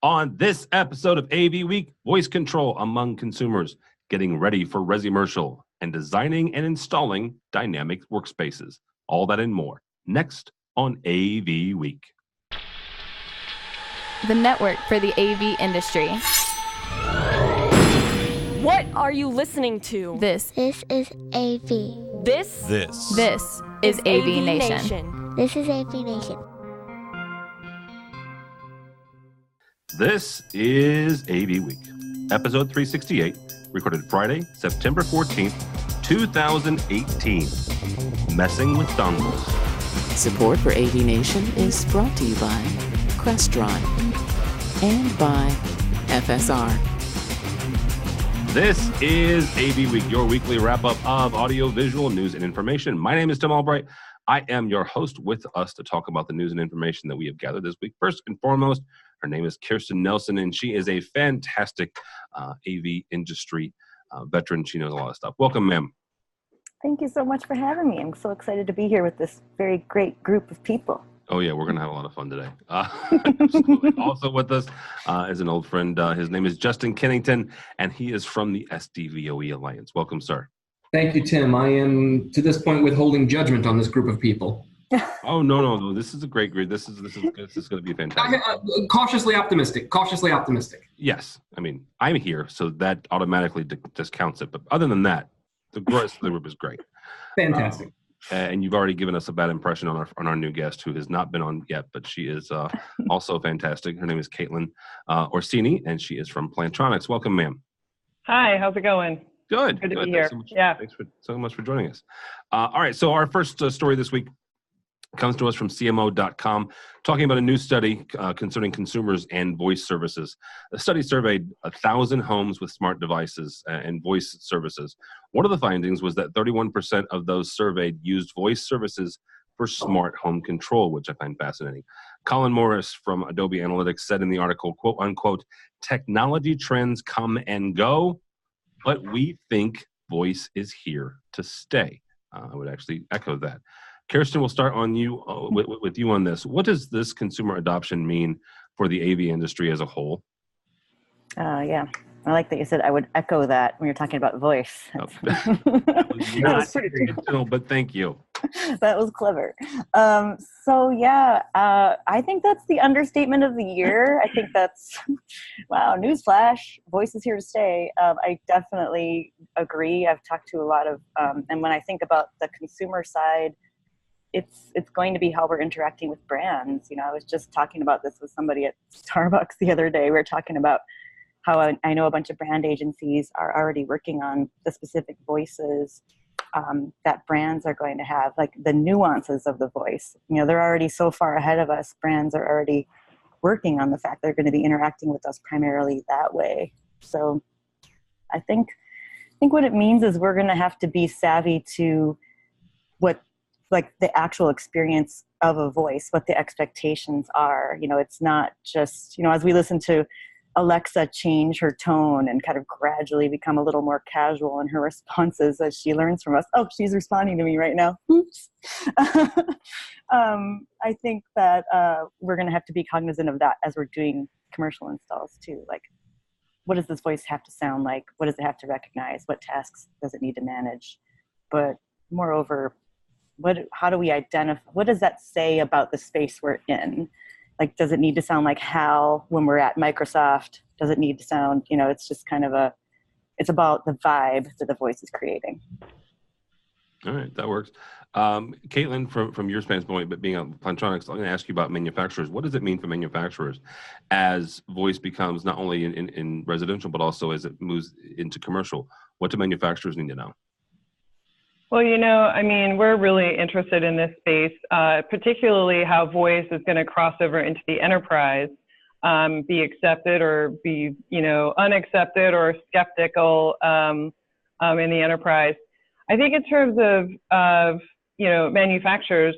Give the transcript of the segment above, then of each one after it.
On this episode of AV Week, voice control among consumers, getting ready for resimercial, and designing and installing dynamic workspaces. All that and more, next on AV Week. The network for the AV industry. What are you listening to? This is AV. This is AVNation. This is AVNation. This is AV Week, episode 368, recorded Friday, September 14th, 2018. Messing with Dongles. Support for AVNation is brought to you by Crestron and by FSR. This is AV Week, your weekly wrap-up of audio-visual news and information. My name is Tim Albright. I am your host. With us to talk about the news and information that we have gathered this week. First and foremost, her name is Kirsten Nelson, and she is a fantastic AV industry veteran. She knows a lot of stuff. Welcome, ma'am. Thank you so much for having me. I'm so excited to be here with this very great group of people. Oh, yeah, we're going to have a lot of fun today. Also with us is an old friend. His name is Justin Kennington, and he is from the SDVOE Alliance. Welcome, sir. Thank you, Tim. I am, to this point, withholding judgment on this group of people. Oh, no. This is a great group. This is going to be fantastic. Cautiously optimistic. Yes. I mean, I'm here, so that automatically discounts it. But other than that, the rest of the group is great. Fantastic. And you've already given us a bad impression on our new guest, who has not been on yet, but she is also fantastic. Her name is Caitlin Orsini, and she is from Plantronics. Welcome, ma'am. Hi, how's it going? Good to be here. Thanks so much for joining us. All right, so our first story this week comes to us from CMO.com, talking about a new study concerning consumers and voice services. The study surveyed 1,000 homes with smart devices and voice services. One of the findings was that 31% of those surveyed used voice services for smart home control, which I find fascinating. Colin Morris from Adobe Analytics said in the article, quote unquote, "Technology trends come and go, but we think voice is here to stay." I would actually echo that. Kirsten, we'll start on you with you on this. What does this consumer adoption mean for the AV industry as a whole? Yeah, I like that you said I would echo that when you're talking about voice. That was not intentional, but thank you. That was clever. I think that's the understatement of the year. I think that's, wow, newsflash, voice is here to stay. I definitely agree. I've talked to a lot of, and when I think about the consumer side, it's going to be how we're interacting with brands. You know, I was just talking about this with somebody at Starbucks the other day. We were talking about how I know a bunch of brand agencies are already working on the specific voices that brands are going to have, like the nuances of the voice. You know, they're already so far ahead of us. Brands are already working on the fact they're going to be interacting with us primarily that way. So I think what it means is we're going to have to be savvy to what, like, the actual experience of a voice, what the expectations are. You know, it's not just, you know, as we listen to Alexa change her tone and kind of gradually become a little more casual in her responses as she learns from us. Oh, she's responding to me right now. Oops. I think that we're going to have to be cognizant of that as we're doing commercial installs too. Like, what does this voice have to sound like? What does it have to recognize? What tasks does it need to manage? But moreover, how do we identify, what does that say about the space we're in? Like, does it need to sound like HAL when we're at Microsoft? Does it need to sound, you know, it's just kind of it's about the vibe that the voice is creating. All right, that works. Caitlin, from your standpoint, but being on Plantronics, I'm going to ask you about manufacturers. What does it mean for manufacturers as voice becomes not only in residential, but also as it moves into commercial? What do manufacturers need to know? Well, you know, I mean, we're really interested in this space, particularly how voice is going to cross over into the enterprise, be accepted or be, you know, unaccepted or skeptical in the enterprise. I think in terms of you know, manufacturers,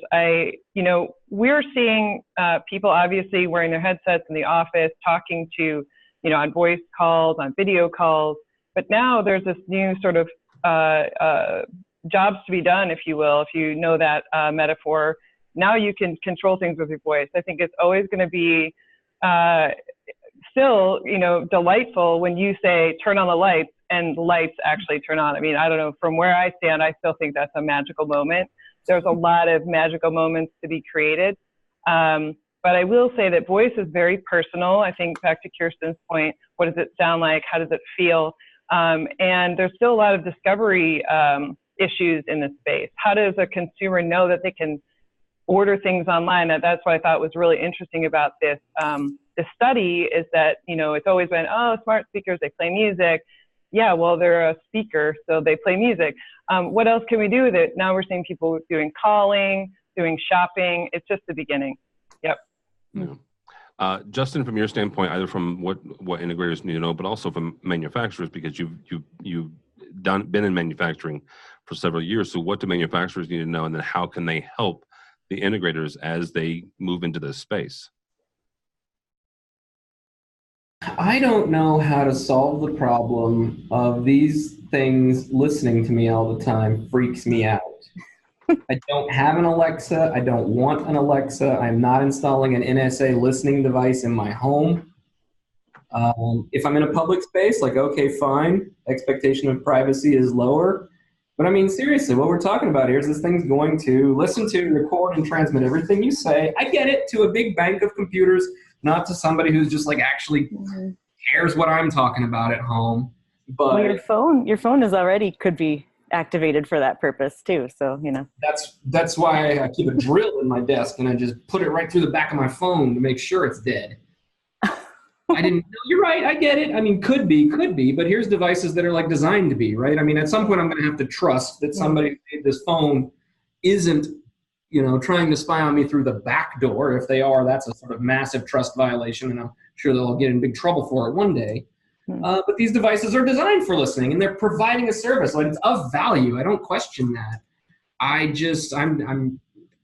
we're seeing people obviously wearing their headsets in the office, talking to, you know, on voice calls, on video calls, but now there's this new sort of jobs to be done, if you will, if you know that metaphor. Now you can control things with your voice. I think it's always going to be still, delightful when you say, turn on the lights, and lights actually turn on. I mean, I don't know, from where I stand, I still think that's a magical moment. There's a lot of magical moments to be created. But I will say that voice is very personal. I think back to Kirsten's point, what does it sound like? How does it feel? And there's still a lot of discovery issues in this space. How does a consumer know that they can order things online? That's what I thought was really interesting about this. The study is that, it's always been, oh, smart speakers, they play music. Yeah, well, they're a speaker, so they play music. What else can we do with it? Now we're seeing people doing calling, doing shopping. It's just the beginning. Yep. Yeah. Justin, from your standpoint, either from what integrators need to know, but also from manufacturers, because you've been in manufacturing for several years. So what do manufacturers need to know, and then how can they help the integrators as they move into this space? I don't know how to solve the problem of these things listening to me all the time. Freaks me out. I don't have an Alexa. I don't want an Alexa. I'm not installing an NSA listening device in my home. If I'm in a public space, okay, fine. Expectation of privacy is lower. But I mean, seriously, what we're talking about here is this thing's going to listen to, record, and transmit everything you say. I get it, to a big bank of computers, not to somebody who's just actually cares what I'm talking about at home. But your phone is already could be activated for that purpose too. So, That's why I keep a drill in my desk and I just put it right through the back of my phone to make sure it's dead. I didn't know. You're right. I get it. I mean, could be, but here's devices that are designed to be, right? I mean, at some point I'm going to have to trust that somebody who made this phone isn't, trying to spy on me through the back door. If they are, that's a sort of massive trust violation, and I'm sure they'll get in big trouble for it one day. But these devices are designed for listening, and they're providing a service. It's of value. I don't question that. I'm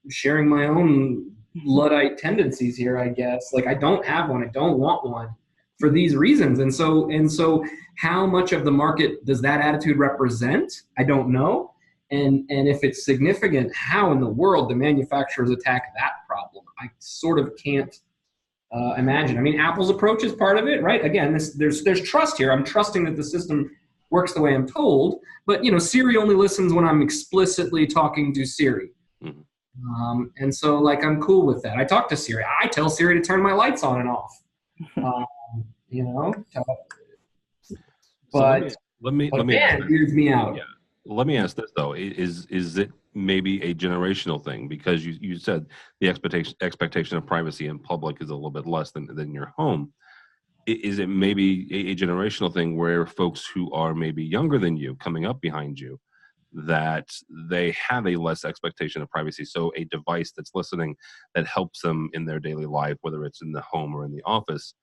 sharing my own Luddite tendencies here, I guess. I don't have one. I don't want one for these reasons. And so how much of the market does that attitude represent? I don't know. And if it's significant, how in the world do manufacturers attack that problem? I sort of can't imagine. I mean, Apple's approach is part of it, right? Again, there's trust here. I'm trusting that the system works the way I'm told. But, Siri only listens when I'm explicitly talking to Siri. And so I'm cool with that. I talk to Siri. I tell Siri to turn my lights on and off. But let me it weirds me out. Yeah. Let me ask this though: is it maybe a generational thing? Because you said the expectation of privacy in public is a little bit less than your home. Is it maybe a generational thing where folks who are maybe younger than you, coming up behind you, that they have a less expectation of privacy? So a device that's listening that helps them in their daily life, whether it's in the home or in the office,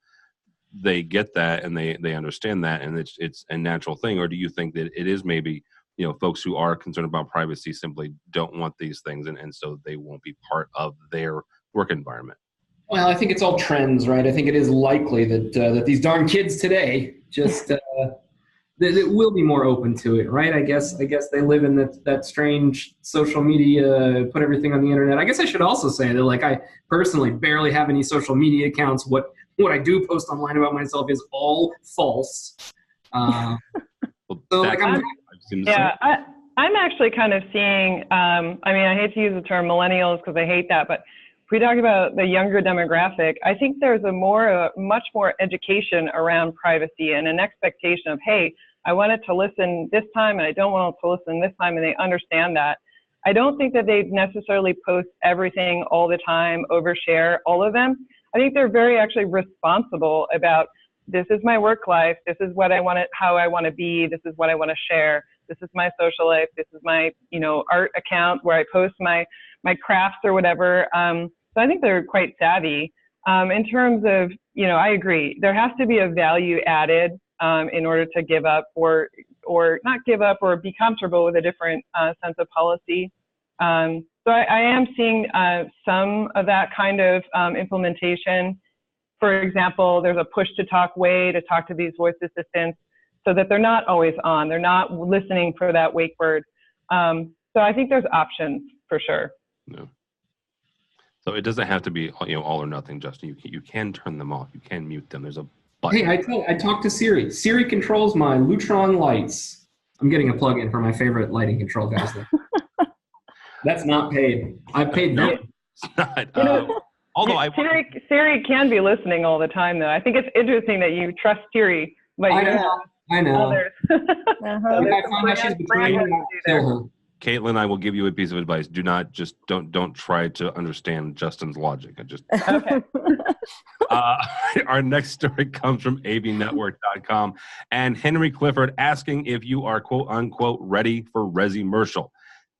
they get that and they understand that, and it's a natural thing? Or do you think that it is maybe, folks who are concerned about privacy simply don't want these things, and so they won't be part of their work environment? Well, I think it's all trends, right? I think it is likely that these darn kids today just that will be more open to it, right? I guess they live in that strange social media, put everything on the internet. I guess I should also say that I personally barely have any social media accounts. What I do post online about myself is all false. I'm actually kind of seeing, I hate to use the term millennials because I hate that, but if we talk about the younger demographic, I think there's much more education around privacy and an expectation of, hey, I want it to listen this time and I don't want it to listen this time, and they understand that. I don't think that they necessarily post everything all the time, overshare all of them. I think they're very actually responsible about, this is my work life, this is what I want it, how I want to be, this is what I want to share, this is my social life, this is my art account where I post my crafts or whatever. So I think they're quite savvy. In terms of, I agree, there has to be a value added in order to give up or not give up or be comfortable with a different sense of policy. So I am seeing some of that kind of implementation. For example, there's a push-to-talk way to talk to these voice assistants so that they're not always on. They're not listening for that wake word. So I think there's options for sure. Yeah. So it doesn't have to be all or nothing, Justin. You can turn them off. You can mute them. There's a button. Hey, I talked to Siri. Siri controls my Lutron lights. I'm getting a plug-in for my favorite lighting control guys there. That's not paid. I paid them. It's not. You know, Although Siri can be listening all the time, though. I think it's interesting that you trust Siri, but you don't I know. others. If I find out she's betraying me, I'll kill her. Caitlin, I will give you a piece of advice. Do not just don't try to understand Justin's logic. Okay. Our next story comes from AVNetwork.com and Henry Clifford asking if you are quote unquote ready for resimercial.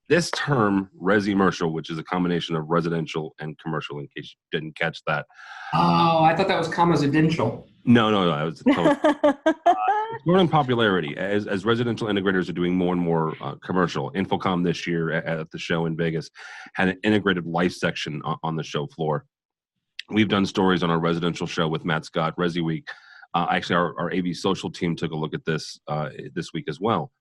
This term, resimercial, which is a combination of residential and commercial, in case you didn't catch that. Oh, I thought that was commasidential. No. It was it's growing in popularity as residential integrators are doing more and more commercial. Infocom this year at the show in Vegas had an integrated life section on the show floor. We've done stories on our residential show with Matt Scott, ResiWeek. Actually, our AV social team took a look at this this week as well.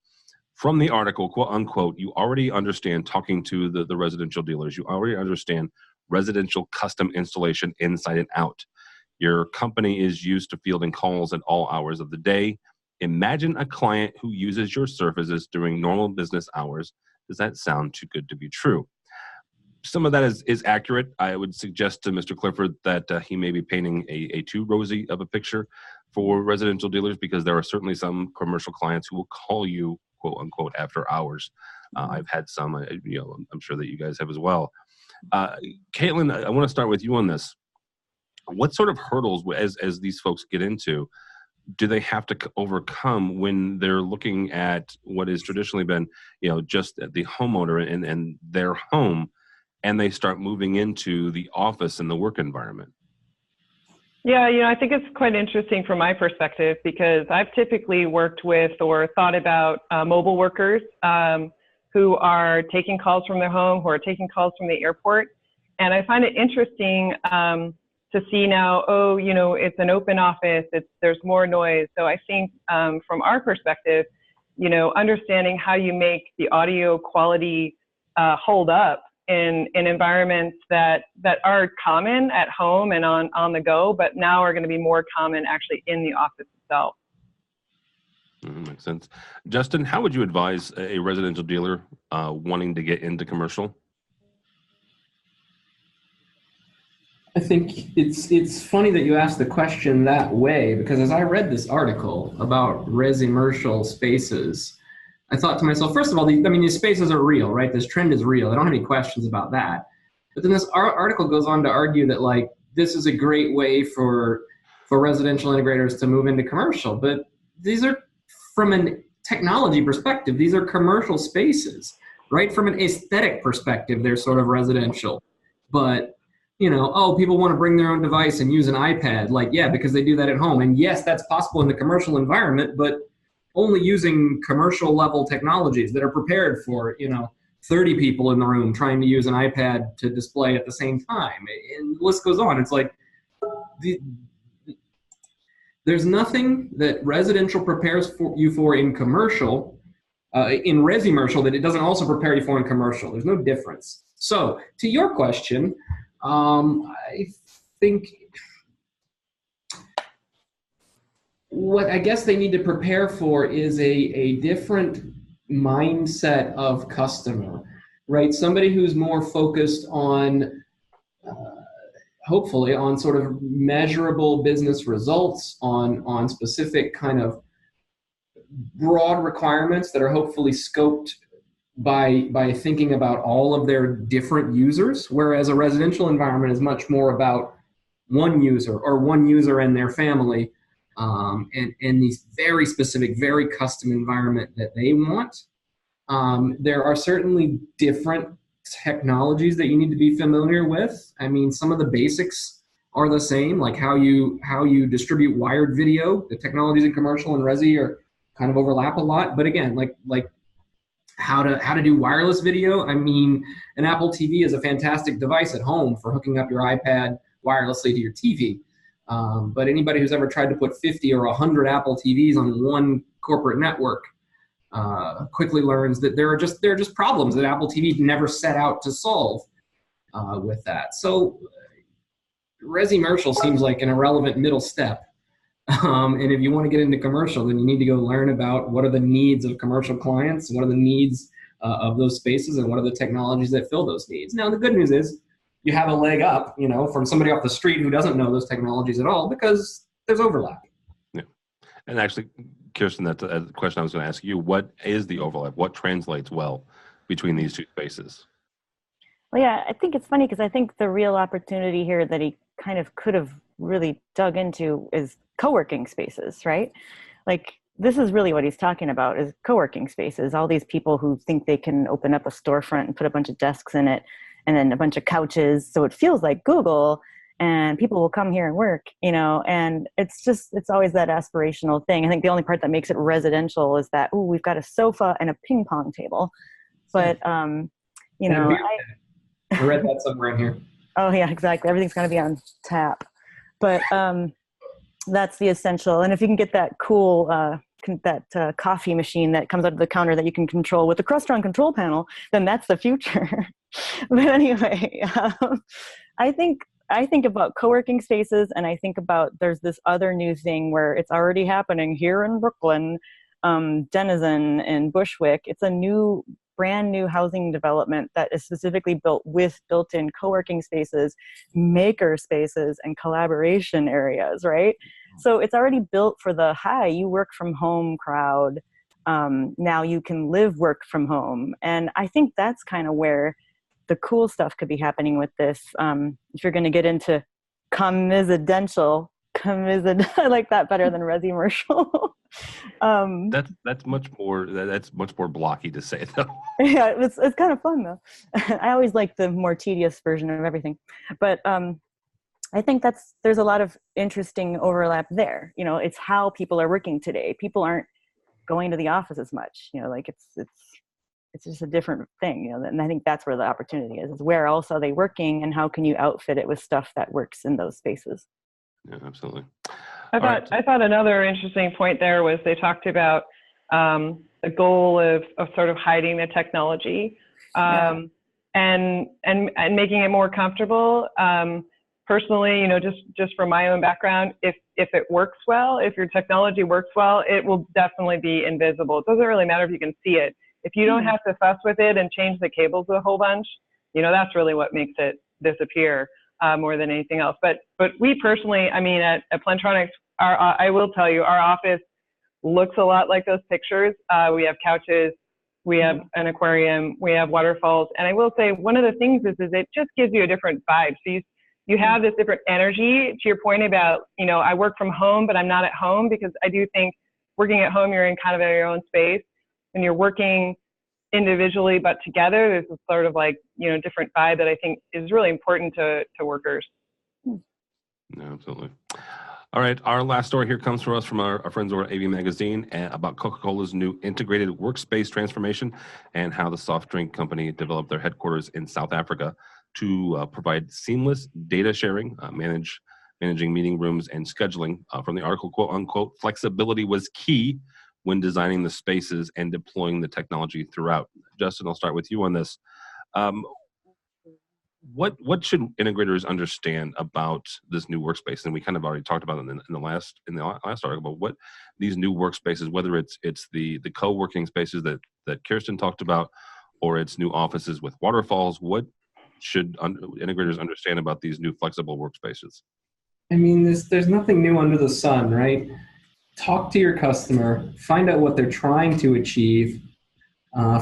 From the article, quote unquote, you already understand talking to the residential dealers. You already understand residential custom installation inside and out. Your company is used to fielding calls at all hours of the day. Imagine a client who uses your services during normal business hours. Does that sound too good to be true? Some of that is accurate. I would suggest to Mr. Clifford that he may be painting a too rosy of a picture for residential dealers, because there are certainly some commercial clients who will call you, quote unquote, after hours. I've had some, I'm sure that you guys have as well. Caitlin, I want to start with you on this. What sort of hurdles, as these folks get into, do they have to overcome when they're looking at what has traditionally been, just the homeowner and their home, and they start moving into the office and the work environment? Yeah, I think it's quite interesting from my perspective, because I've typically worked with or thought about mobile workers who are taking calls from their home, who are taking calls from the airport. And I find it interesting to see now, it's an open office, there's more noise. So I think from our perspective, understanding how you make the audio quality hold up in environments that are common at home and on the go, but now are going to be more common actually in the office itself. Makes sense. Justin, how would you advise a residential dealer wanting to get into commercial? I think it's funny that you asked the question that way, because as I read this article about resimercial spaces, I thought to myself, first of all, these spaces are real, right? This trend is real. I don't have any questions about that. But then this article goes on to argue that this is a great way for residential integrators to move into commercial. But these are, from a technology perspective, these are commercial spaces, right? From an aesthetic perspective, they're sort of residential. But people want to bring their own device and use an iPad, because they do that at home. And yes, that's possible in the commercial environment, but only using commercial level technologies that are prepared for, 30 people in the room trying to use an iPad to display at the same time. And the list goes on. It's there's nothing that residential prepares you for in commercial, in resimercial, that it doesn't also prepare you for in commercial. There's no difference. So to your question, I think what I guess they need to prepare for is a different mindset of customer, right? Somebody who's more focused on, hopefully, on sort of measurable business results, on specific kind of broad requirements that are hopefully scoped by thinking about all of their different users, whereas a residential environment is much more about one user or one user and their family, and these very specific, very custom environment that they want. There are certainly different technologies that you need to be familiar with. Some of the basics are the same, like how you distribute wired video. The technologies in commercial and resi are kind of overlap a lot, but again, like how to do wireless video. An Apple TV is a fantastic device at home for hooking up your iPad wirelessly to your TV. But anybody who's ever tried to put 50 or 100 Apple TVs on one corporate network quickly learns that there are just problems that Apple TV never set out to solve with that. So resimercial seems like an irrelevant middle step And if you want to get into commercial, then you need to go learn about what are the needs of commercial clients, what are the needs of those spaces, and what are the technologies that fill those needs. Now, the good news is you have a leg up, from somebody off the street who doesn't know those technologies at all because there's overlap. Yeah. And actually, Kirsten, that's a question I was going to ask you. What is the overlap? What translates well between these two spaces? Well, yeah, I think it's funny because I think the real opportunity here that he kind of could have really dug into is co-working spaces, right? Like, this is really what he's talking about is co-working spaces. All these people who think they can open up a storefront and put a bunch of desks in it and then a bunch of couches. So it feels like Google and people will come here and work, and it's always that aspirational thing. I think the only part that makes it residential is that, we've got a sofa and a ping pong table. But, I read that somewhere in here. Oh yeah, exactly. Everything's going to be on tap. But that's the essential. And if you can get that cool, coffee machine that comes out of the counter that you can control with the Crestron control panel, then that's the future. But anyway, I think about co-working spaces, and I think about there's this other new thing where it's already happening here in Brooklyn, Denizen and Bushwick. It's a brand new housing development that is specifically built with built-in co-working spaces, maker spaces, and collaboration areas, right? So it's already built for the, you work from home crowd. Now you can work from home. And I think that's kind of where the cool stuff could be happening with this. If you're going to get into commisidential, I like that better than resimercial. That's much more blocky to say though. Yeah, it's kind of fun though. I always like the more tedious version of everything, but I think there's a lot of interesting overlap there. It's how people are working today. People aren't going to the office as much. It's just a different thing. And I think that's where the opportunity is where else are they working, and how can you outfit it with stuff that works in those spaces. Yeah, absolutely. I thought another interesting point there was they talked about the goal of sort of hiding the technology and making it more comfortable. Personally, just from my own background, if it works well, if your technology works well, it will definitely be invisible. It doesn't really matter if you can see it. If you don't have to fuss with it and change the cables a whole bunch, that's really what makes it disappear. More than anything else. But we personally, at Plantronics, I will tell you, our office looks a lot like those pictures. We have couches, we have an aquarium, we have waterfalls. And I will say one of the things is it just gives you a different vibe. So you have this different energy. To your point about, I work from home, but I'm not at home, because I do think working at home, you're in kind of your own space. When you're working individually but together, there's a sort of different vibe that I think is really important to workers. No, absolutely. All right, our last story here comes from us from our friends over at AV Magazine about Coca-Cola's new integrated workspace transformation and how the soft drink company developed their headquarters in South Africa to provide seamless data sharing, managing meeting rooms and scheduling. From the article, quote unquote, flexibility was key when designing the spaces and deploying the technology throughout. Justin, I'll start with you on this. What should integrators understand about this new workspace? And we kind of already talked about it in the last article, but what these new workspaces, whether it's the co-working spaces that Kirsten talked about, or it's new offices with waterfalls, what should integrators understand about these new flexible workspaces? There's nothing new under the sun, right? Talk to your customer, find out what they're trying to achieve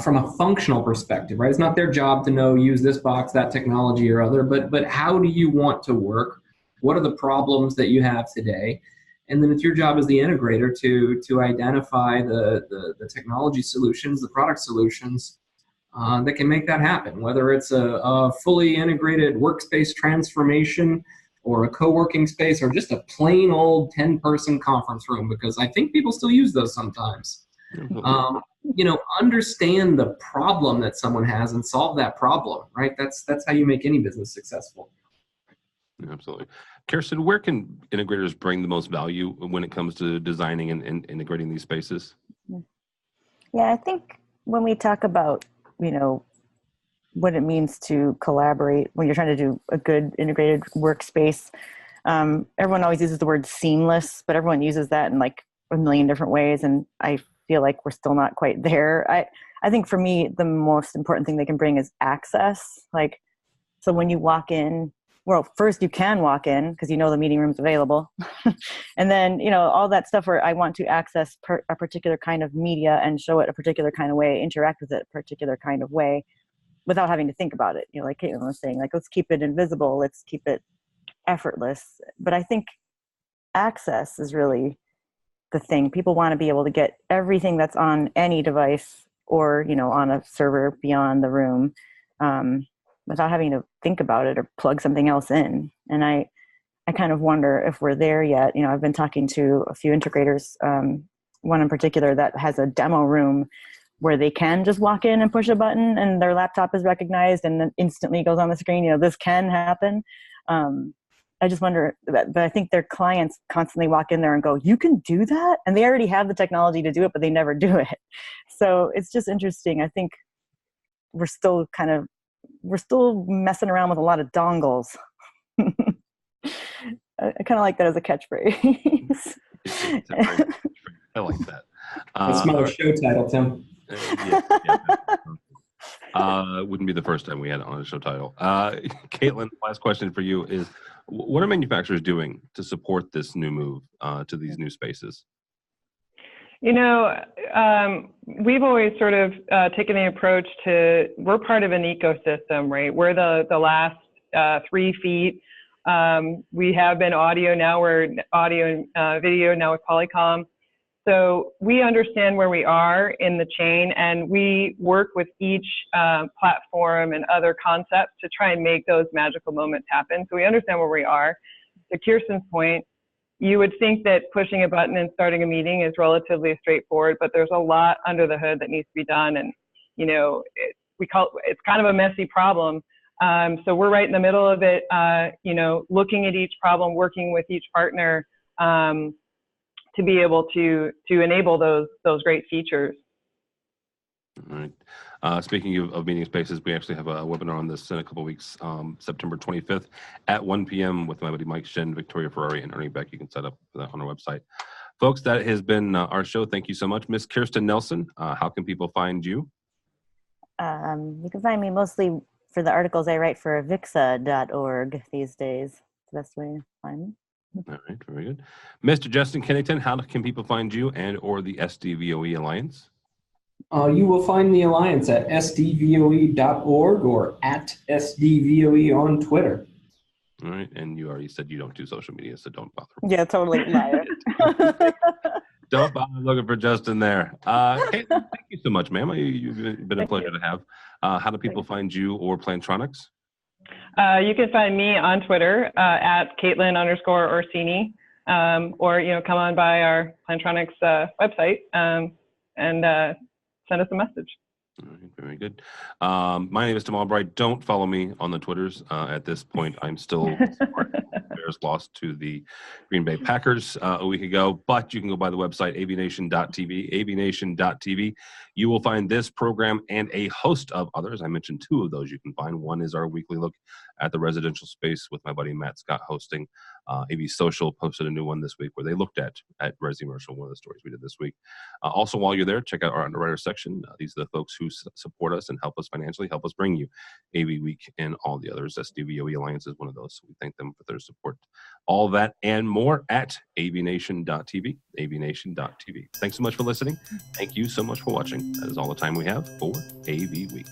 from a functional perspective, right? It's not their job to use this box, that technology or other, but how do you want to work? What are the problems that you have today? And then it's your job as the integrator to identify the technology solutions, the product solutions that can make that happen, whether it's a fully integrated workspace transformation or a co-working space, or just a plain old 10-person conference room, because I think people still use those sometimes. Understand the problem that someone has and solve that problem, right? That's how you make any business successful. Absolutely. Kirsten, where can integrators bring the most value when it comes to designing and integrating these spaces? Yeah, I think when we talk about, what it means to collaborate when you're trying to do a good integrated workspace, Everyone always uses the word seamless, but everyone uses that in like a million different ways. And I feel like we're still not quite there. I think for me, the most important thing they can bring is access. Like, so when you walk in, well, first you can walk in because you know the meeting room's available. And then, all that stuff where I want to access a particular kind of media and show it a particular kind of way, interact with it a particular kind of way without having to think about it. Like Caitlin was saying, like, let's keep it invisible. Let's keep it effortless. But I think access is really the thing. People want to be able to get everything that's on any device or, on a server beyond the room, without having to think about it or plug something else in. And I kind of wonder if we're there yet. I've been talking to a few integrators, one in particular that has a demo room where they can just walk in and push a button and their laptop is recognized and then instantly goes on the screen. This can happen. I just wonder, but I think their clients constantly walk in there and go, you can do that? And they already have the technology to do it, but they never do it. So it's just interesting. I think we're still messing around with a lot of dongles. I kind of like that as a catchphrase. I like that. That's my show title, Tim. Wouldn't be the first time we had it on a show title. Caitlin, last question for you is, what are manufacturers doing to support this new move to these new spaces? We've always sort of taken the approach to, we're part of an ecosystem, right? We're the last 3 feet. We have been audio, now we're audio and video, now with Polycom. So we understand where we are in the chain, and we work with each platform and other concepts to try and make those magical moments happen. So we understand where we are. To Kirsten's point, you would think that pushing a button and starting a meeting is relatively straightforward, but there's a lot under the hood that needs to be done. And, it's kind of a messy problem. So we're right in the middle of it, looking at each problem, working with each partner, to be able to enable those great features. All right. Speaking of meeting spaces, we actually have a webinar on this in a couple of weeks, September 25th at 1 p.m. with my buddy Mike Shen, Victoria Ferrari, and Ernie Beck. You can set up that on our website. Folks, that has been our show. Thank you so much. Miss Kirsten Nelson, how can people find you? You can find me mostly for the articles I write for avixa.org these days. It's the best way to find me. All right, very good. Mr. Justin Kennington, how can people find you and or the SDVOE Alliance? You will find the Alliance at sdvoe.org or at SDVOE on Twitter. All right, and you already said you don't do social media, so don't bother. Yeah, totally. Liar. Don't bother looking for Justin there. Caitlin, thank you so much, ma'am. You've been a pleasure to have. How do people find you or Plantronics? You can find me on Twitter at Caitlin_Orsini, or come on by our Plantronics website and send us a message. All right, very good. My name is Tim Albright. Don't follow me on the Twitters. At this point, I'm still Bears lost to the Green Bay Packers a week ago, but you can go by the website, AVNation.tv, AVNation.tv. You will find this program and a host of others. I mentioned 2 of those you can find. One is our weekly look at the residential space with my buddy Matt Scott hosting. AV Social posted a new one this week where they looked at resimercial, one of the stories we did this week. Also, while you're there, check out our underwriter section. These are the folks who support us and help us financially, help us bring you AVWeek and all the others. SDVOE Alliance is one of those. So we thank them for their support. All that and more at AVNation.tv, AVNation.tv. Thanks so much for listening. Thank you so much for watching. That is all the time we have for AV Week.